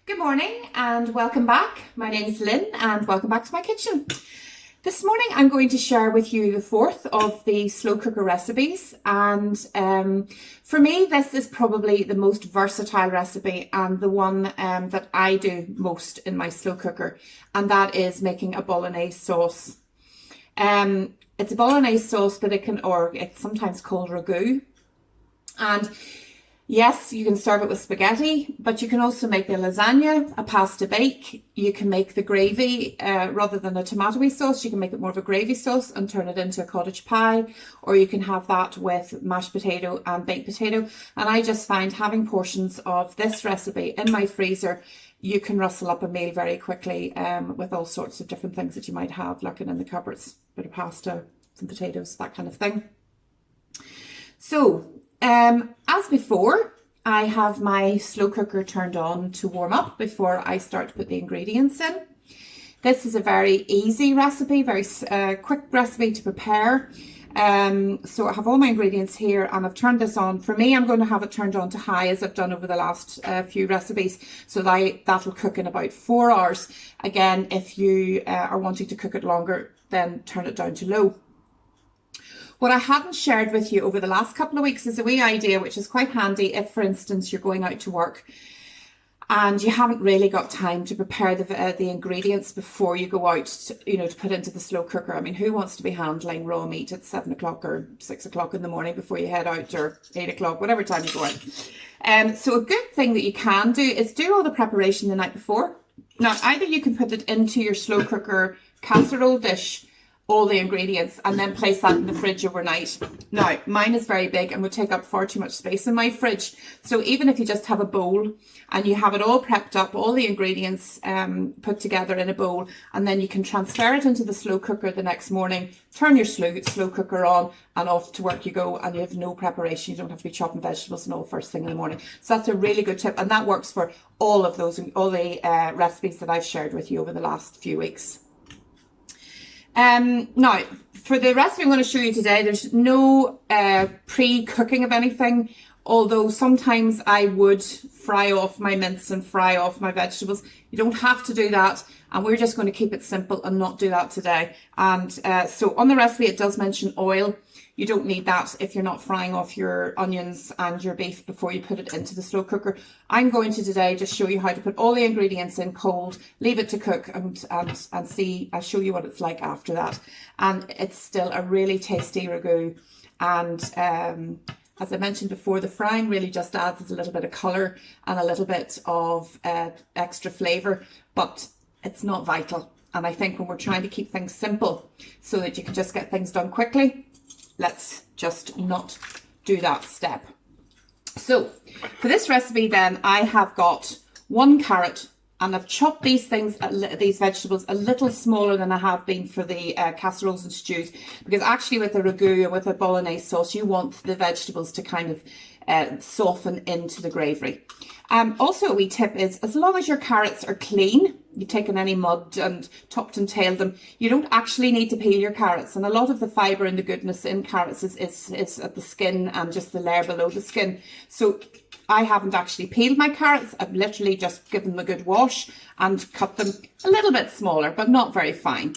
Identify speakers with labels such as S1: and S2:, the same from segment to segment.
S1: Good morning and welcome back. My name is Lynn and welcome back to my kitchen. This morning I'm going to share with you the fourth of the slow cooker recipes, and for me this is probably the most versatile recipe and the one that I do most in my slow cooker, and that is making a Bolognese sauce. It's a Bolognese sauce, but it's sometimes called ragu, and yes, you can serve it with spaghetti, but you can also make a lasagna, a pasta bake. You can make the gravy, rather than a tomatoey sauce, you can make it more of a gravy sauce and turn it into a cottage pie, or you can have that with mashed potato and baked potato. And I just find having portions of this recipe in my freezer, you can rustle up a meal very quickly with all sorts of different things that you might have lurking in the cupboards. A bit of pasta, some potatoes, that kind of thing. So, as before, I have my slow cooker turned on to warm up before I start to put the ingredients in. This is a very easy recipe, very quick recipe to prepare. So I have all my ingredients here and I've turned this on. For me, I'm going to have it turned on to high, as I've done over the last few recipes, so that will cook in about 4 hours. Again, if you are wanting to cook it longer, then turn it down to low. What I hadn't shared with you over the last couple of weeks is a wee idea which is quite handy if, for instance, you're going out to work and you haven't really got time to prepare the ingredients before you go out to put into the slow cooker. I mean, who wants to be handling raw meat at 7 o'clock or 6 o'clock in the morning before you head out, or 8 o'clock, whatever time you go out? So a good thing that you can do is do all the preparation the night before. Now, either you can put it into your slow cooker casserole dish, all the ingredients, and then place that in the fridge overnight. Now, mine is very big and would take up far too much space in my fridge. So even if you just have a bowl and you have it all prepped up, all the ingredients put together in a bowl, and then you can transfer it into the slow cooker the next morning, turn your slow cooker on, and off to work you go, and you have no preparation. You don't have to be chopping vegetables and all first thing in the morning. So that's a really good tip, and that works for all the recipes that I've shared with you over the last few weeks. Now, for the recipe I'm going to show you today, there's no pre-cooking of anything, although sometimes I would fry off my mince and fry off my vegetables. You don't have to do that, and we're just going to keep it simple and not do that today. And so on the recipe it does mention oil. You don't need that if you're not frying off your onions and your beef before you put it into the slow cooker. I'm going to today just show you how to put all the ingredients in cold, leave it to cook, and see, I'll show you what it's like after that. And it's still a really tasty ragu. And as I mentioned before, the frying really just adds a little bit of colour and a little bit of extra flavour, but it's not vital. And I think when we're trying to keep things simple so that you can just get things done quickly, let's just not do that step. So for this recipe then, I have got 1 carrot, and I've chopped these vegetables a little smaller than I have been for the casseroles and stews, because actually with a ragu and with a Bolognese sauce, you want the vegetables to kind of soften into the gravy. Also a wee tip is, as long as your carrots are clean, you've taken any mud and topped and tailed them, you don't actually need to peel your carrots. And a lot of the fibre and the goodness in carrots is at the skin and just the layer below the skin. So I haven't actually peeled my carrots. I've literally just given them a good wash and cut them a little bit smaller, but not very fine.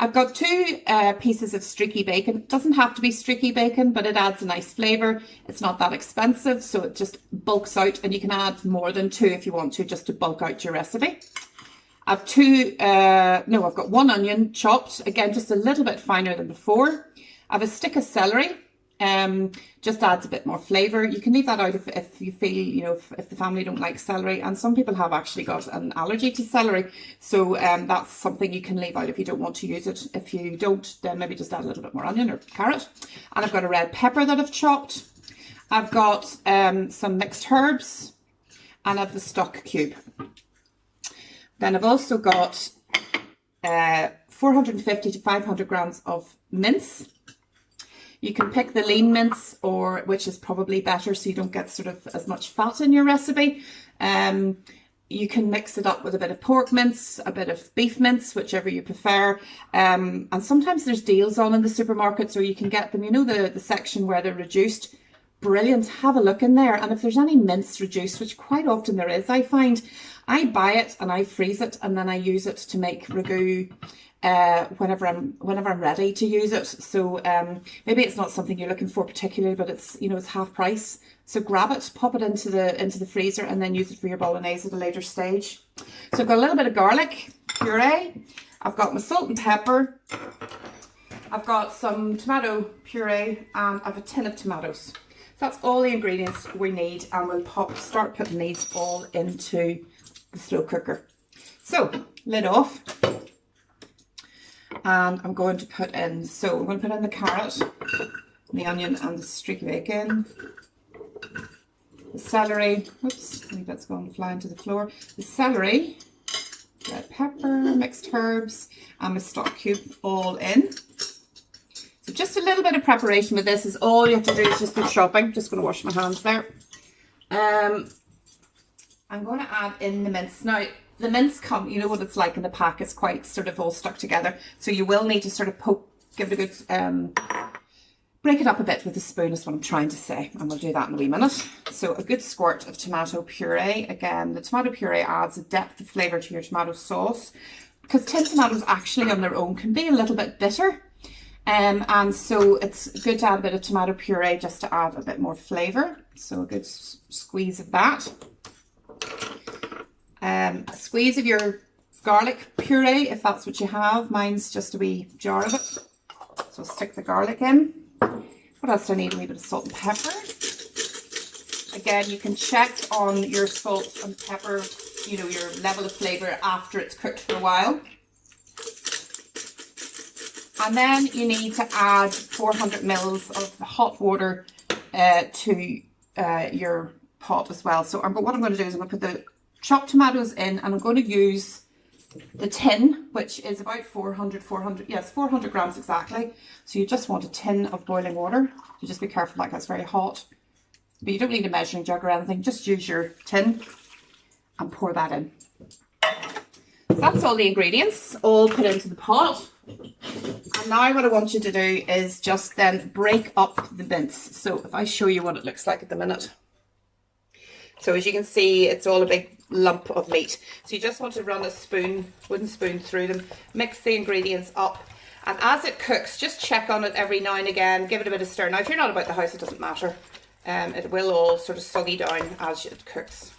S1: I've got 2 pieces of streaky bacon. It doesn't have to be streaky bacon, but it adds a nice flavour. It's not that expensive, so it just bulks out, and you can add more than 2 if you want to, just to bulk out your recipe. I've got 1 onion chopped, again, just a little bit finer than before. I have a stick of celery. Just adds a bit more flavour. You can leave that out if you feel, if the family don't like celery, and some people have actually got an allergy to celery, so that's something you can leave out if you don't want to use it. If you don't, then maybe just add a little bit more onion or carrot. And I've got a red pepper that I've chopped. I've got some mixed herbs, and I've the stock cube. Then I've also got 450 to 500 grams of mince. You can pick the lean mince, which is probably better so you don't get sort of as much fat in your recipe. You can mix it up with a bit of pork mince, a bit of beef mince, whichever you prefer. And sometimes there's deals on in the supermarkets, or you can get them, the section where they're reduced. brilliant. Have a look in there, and if there's any mince reduced, which quite often there is, I find I buy it and I freeze it, and then I use it to make ragu whenever I'm ready to use it. So maybe it's not something you're looking for particularly, but it's, you know, it's half price. So grab it, pop it into the freezer, and then use it for your bolognese at a later stage. So I've got a little bit of garlic puree. I've got my salt and pepper. I've got some tomato puree, and I have a tin of tomatoes. So that's all the ingredients we need, and we'll start putting these all into the slow cooker. So lid off, and I'm going to put in, the carrot, the onion, and the streak bacon, the celery. Whoops, I think that's going to fly into the floor. The celery, red pepper, mixed herbs, and my stock cube all in. So just a little bit of preparation with this is all you have to do is just go shopping. Just going to wash my hands there. I'm going to add in the mince. Now, the mince you know what it's like in the pack, it's quite sort of all stuck together. So you will need to sort of give it a good, break it up a bit with a spoon is what I'm trying to say. And we'll do that in a wee minute. So a good squirt of tomato puree. Again, the tomato puree adds a depth of flavour to your tomato sauce, because tin tomatoes actually on their own can be a little bit bitter. And so it's good to add a bit of tomato puree just to add a bit more flavour. So a good squeeze of that. A squeeze of your garlic puree, if that's what you have. Mine's just a wee jar of it. So I'll stick the garlic in. What else do I need? A wee bit of salt and pepper. Again, you can check on your salt and pepper, you know, your level of flavour after it's cooked for a while. And then you need to add 400 mils of hot water to your pot as well. So what I'm going to do is I'm going to put the chopped tomatoes in, and I'm going to use the tin, which is about 400 grams exactly. So you just want a tin of boiling water. So just be careful, like that's very hot. But you don't need a measuring jug or anything. Just use your tin and pour that in. So that's all the ingredients, all put into the pot. And now what I want you to do is just then break up the mince. So if I show you what it looks like at the minute. So as you can see, it's all a big lump of meat. So you just want to run a wooden spoon through them, mix the ingredients up. And as it cooks, just check on it every now and again, give it a bit of stir. Now, if you're not about the house, it doesn't matter. It will all sort of soggy down as it cooks.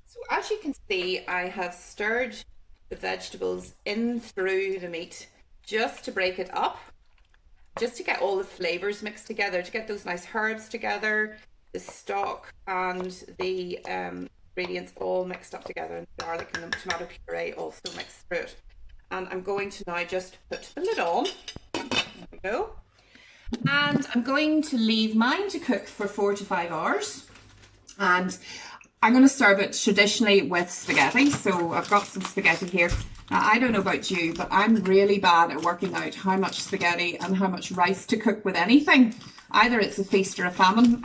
S1: So as you can see, I have stirred the vegetables in through the meat just to break it up, just to get all the flavours mixed together, to get those nice herbs together, the stock and the ingredients all mixed up together, and the garlic and the tomato puree also mixed through it. And I'm going to now just put the lid on. There we go. And I'm going to leave mine to cook for 4 to 5 hours. And I'm going to serve it traditionally with spaghetti. So I've got some spaghetti here. Now, I don't know about you, but I'm really bad at working out how much spaghetti and how much rice to cook with anything. Either it's a feast or a famine,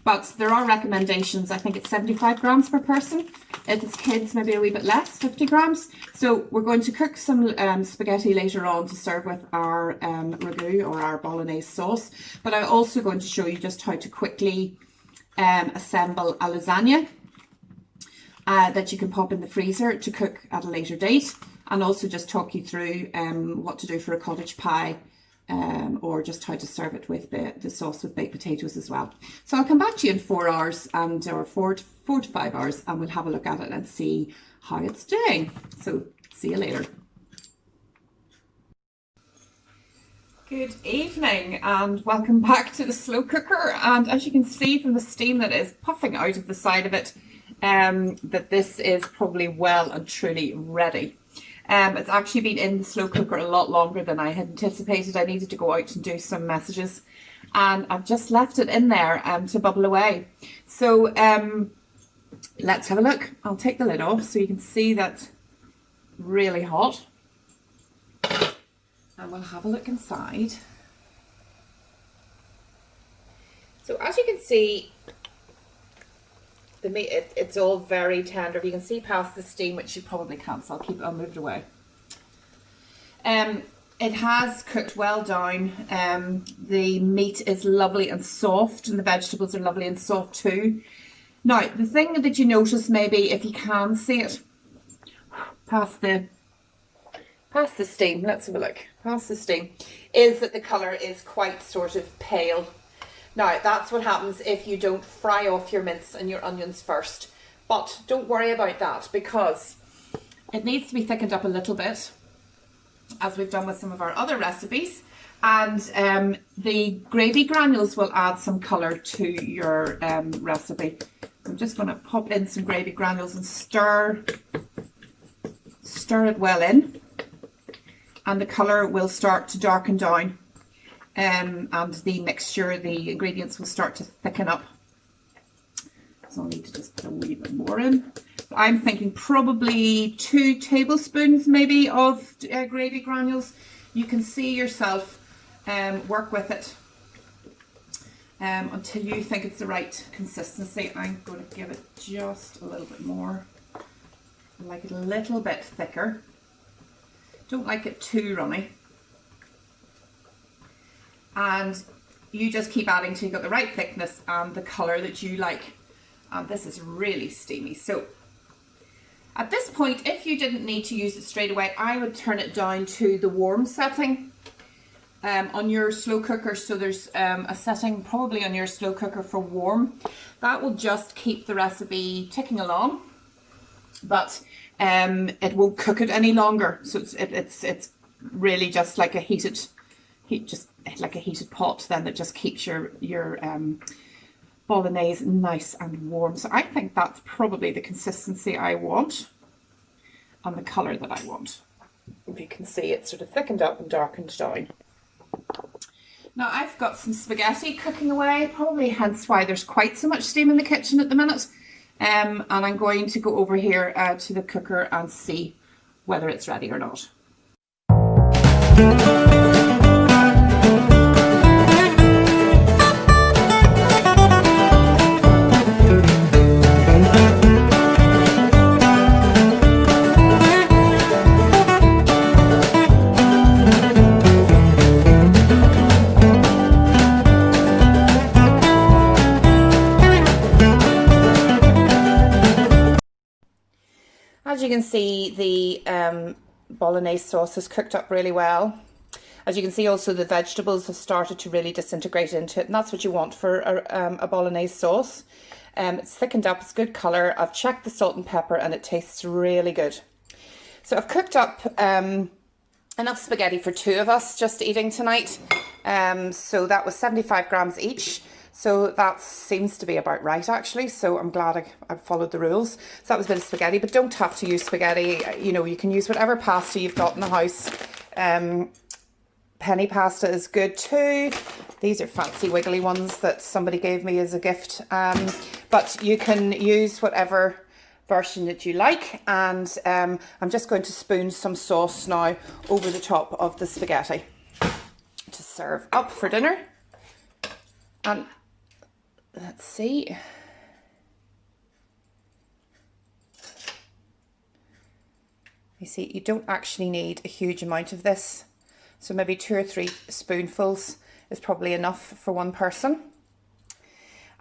S1: but there are recommendations. I think it's 75 grams per person. If it's kids, maybe a wee bit less, 50 grams. So we're going to cook some spaghetti later on to serve with our ragu or our bolognese sauce. But I'm also going to show you just how to quickly assemble a lasagna that you can pop in the freezer to cook at a later date, and also just talk you through what to do for a cottage pie. Or just how to serve it with the sauce with baked potatoes as well. So I'll come back to you in 4 hours or 4 to 5 hours, and we'll have a look at it and see how it's doing. So see you later. Good evening and welcome back to the slow cooker. And as you can see from the steam that is puffing out of the side of it, that this is probably well and truly ready. It's actually been in the slow cooker a lot longer than I had anticipated. I needed to go out and do some messages, and I've just left it in there to bubble away. So let's have a look. I'll take the lid off so you can see that really hot, and we'll have a look inside. So as you can see, the meat, it's all very tender. If you can see past the steam, which you probably can't, so I'll move it away. it has cooked well down. The meat is lovely and soft, and the vegetables are lovely and soft too. Now, the thing that you notice, maybe if you can see it past the steam, let's have a look, past the steam, is that the colour is quite sort of pale. Now, that's what happens if you don't fry off your mince and your onions first. But don't worry about that, because it needs to be thickened up a little bit, as we've done with some of our other recipes. And the gravy granules will add some colour to your recipe. I'm just going to pop in some gravy granules and stir it well in. And the colour will start to darken down, and the mixture, the ingredients will start to thicken up. So I'll need to just put a wee bit more in. So I'm thinking probably 2 tablespoons maybe of gravy granules. You can see yourself work with it until you think it's the right consistency. I'm going to give it just a little bit more. I like it a little bit thicker. Don't like it too runny. And you just keep adding till you've got the right thickness and the colour that you like. And this is really steamy. So at this point, if you didn't need to use it straight away, I would turn it down to the warm setting on your slow cooker. So there's a setting probably on your slow cooker for warm. That will just keep the recipe ticking along, but it won't cook it any longer. So it's really just like a heated pot then, that just keeps your Bolognese nice and warm. So I think that's probably the consistency I want and the colour that I want. If you can see, it's sort of thickened up and darkened down. Now I've got some spaghetti cooking away, probably hence why there's quite so much steam in the kitchen at the minute. And I'm going to go over here to the cooker and see whether it's ready or not. As you can see, the Bolognese sauce has cooked up really well. As you can see, also the vegetables have started to really disintegrate into it, and that's what you want for a Bolognese sauce. It's thickened up, it's good colour. I've checked the salt and pepper and it tastes really good. So I've cooked up enough spaghetti for 2 of us just eating tonight. So that was 75 grams each. So that seems to be about right, actually. So I'm glad I've followed the rules. So that was a bit of spaghetti, but don't have to use spaghetti. You know, you can use whatever pasta you've got in the house. Penny pasta is good too. These are fancy wiggly ones that somebody gave me as a gift. But you can use whatever version that you like. And I'm just going to spoon some sauce now over the top of the spaghetti to serve up for dinner. And let's see. You see, you don't actually need a huge amount of this. So maybe 2 or 3 spoonfuls is probably enough for one person.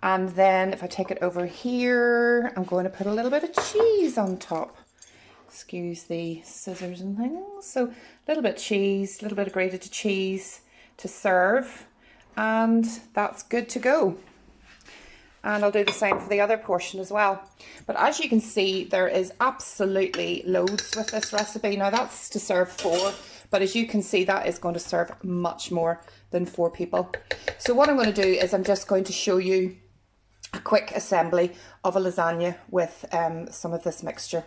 S1: And then if I take it over here, I'm going to put a little bit of cheese on top. Excuse the scissors and things. So a little bit of cheese, a little bit of grated cheese to serve. And that's good to go. And I'll do the same for the other portion as well. But as you can see, there is absolutely loads with this recipe. Now that's to serve 4, but as you can see, that is going to serve much more than 4 people. So what I'm going to do is I'm just going to show you a quick assembly of a lasagna with some of this mixture.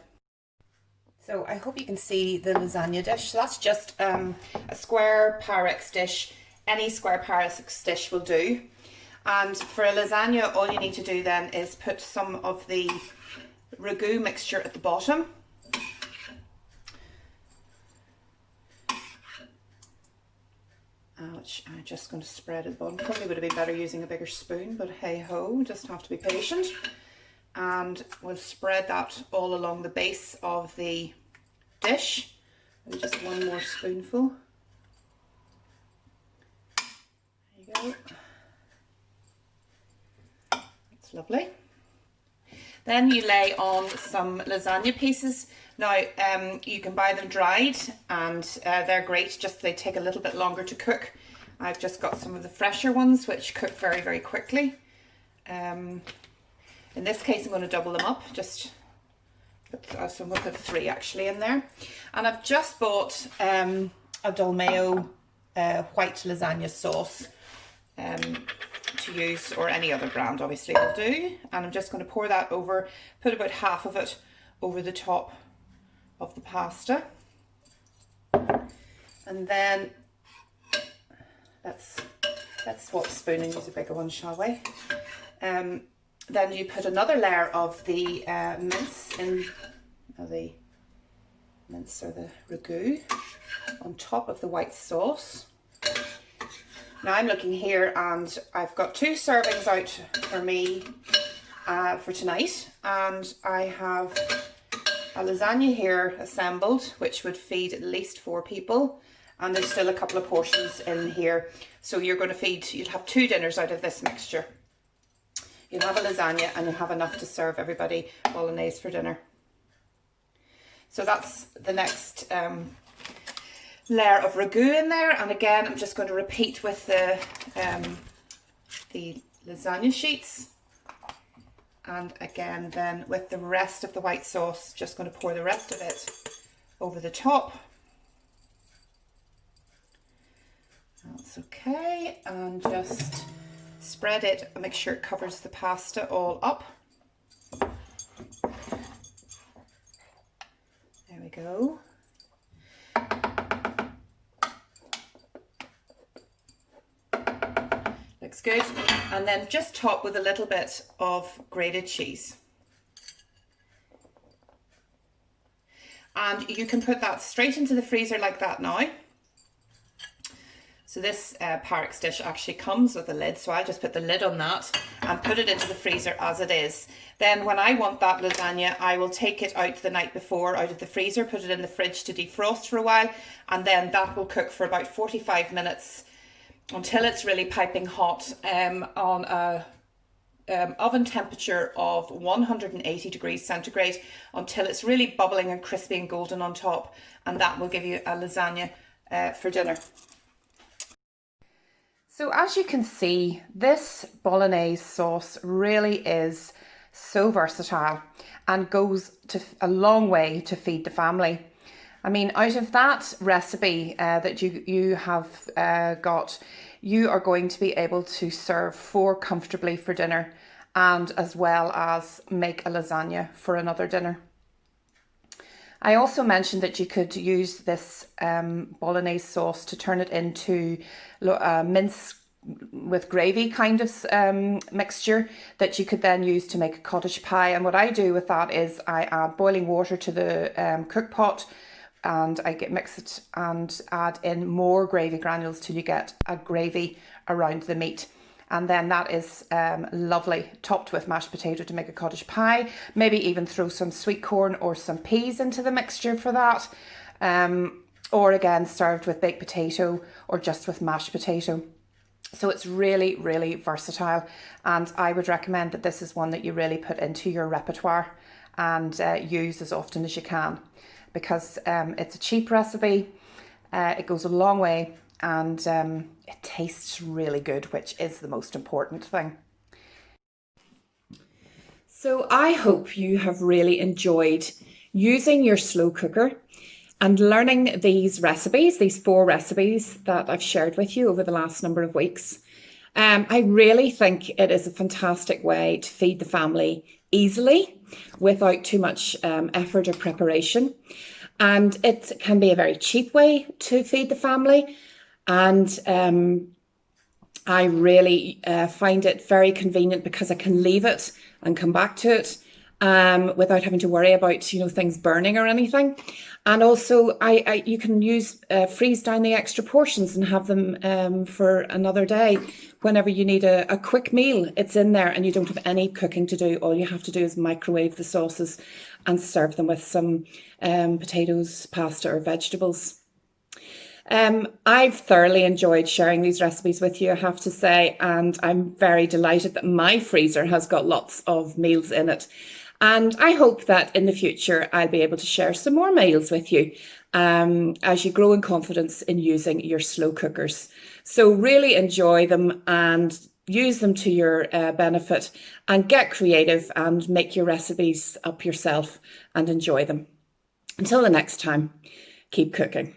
S1: So I hope you can see the lasagna dish. So that's just a square Pyrex dish. Any square Pyrex dish will do. And for a lasagna, all you need to do then is put some of the ragu mixture at the bottom. Which I'm just going to spread at the bottom. Probably would have been better using a bigger spoon, but hey ho, just have to be patient. And we'll spread that all along the base of the dish. Maybe just one more spoonful. go. That's lovely. Then you lay on some lasagna pieces. Now, you can buy them dried, and they're great, just they take a little bit longer to cook. I've just got some of the fresher ones, which cook very, very quickly. In this case, I'm going to double them up, so I'm going to put 3 actually in there. And I've just bought a Dolmio white lasagna sauce to use, or any other brand obviously will do. And I'm just going to pour that over, put about half of it over the top of the pasta. And then let's swap a spoon and use a bigger one, shall we? Then you put another layer of the mince in, the mince or the ragu on top of the white sauce. Now I'm looking here and I've got 2 servings out for me for tonight, and I have a lasagna here assembled which would feed at least 4 people, and there's still a couple of portions in here. So you'll have 2 dinners out of this mixture. You'll have a lasagna and you'll have enough to serve everybody Bolognese for dinner. So that's the next layer of ragu in there, and again I'm just going to repeat with the lasagna sheets, and again then with the rest of the white sauce, just going to pour the rest of it over the top. That's okay, and just spread it and make sure it covers the pasta all up. There we go. Looks good. And then just top with a little bit of grated cheese. And you can put that straight into the freezer like that now. So this Pyrex dish actually comes with a lid, so I'll just put the lid on that and put it into the freezer as it is. Then when I want that lasagna, I will take it out the night before out of the freezer, put it in the fridge to defrost for a while, and then that will cook for about 45 minutes until it's really piping hot on a oven temperature of 180 degrees centigrade, until it's really bubbling and crispy and golden on top, and that will give you a lasagna for dinner. So as you can see, this Bolognese sauce really is so versatile and goes a long way to feed the family. I mean, out of that recipe that you have got, you are going to be able to serve 4 comfortably for dinner, and as well as make a lasagna for another dinner. I also mentioned that you could use this Bolognese sauce to turn it into mince with gravy kind of mixture that you could then use to make a cottage pie. And what I do with that is I add boiling water to the cook pot, and I mix it and add in more gravy granules till you get a gravy around the meat. And then that is lovely, topped with mashed potato to make a cottage pie. Maybe even throw some sweet corn or some peas into the mixture for that. Or again, served with baked potato or just with mashed potato. So it's really, really versatile. And I would recommend that this is one that you really put into your repertoire and use as often as you can, because it's a cheap recipe, it goes a long way, and it tastes really good, which is the most important thing. So I hope you have really enjoyed using your slow cooker and learning these recipes, these 4 recipes that I've shared with you over the last number of weeks. I really think it is a fantastic way to feed the family easily without too much effort or preparation. And it can be a very cheap way to feed the family. And I really find it very convenient because I can leave it and come back to it without having to worry about, things burning or anything. And also you can freeze down the extra portions and have them for another day. Whenever you need a quick meal, it's in there and you don't have any cooking to do. All you have to do is microwave the sauces and serve them with some potatoes, pasta or vegetables. I've thoroughly enjoyed sharing these recipes with you, I have to say, and I'm very delighted that my freezer has got lots of meals in it. And I hope that in the future I'll be able to share some more meals with you as you grow in confidence in using your slow cookers. So really enjoy them and use them to your benefit, and get creative and make your recipes up yourself and enjoy them. Until the next time, keep cooking.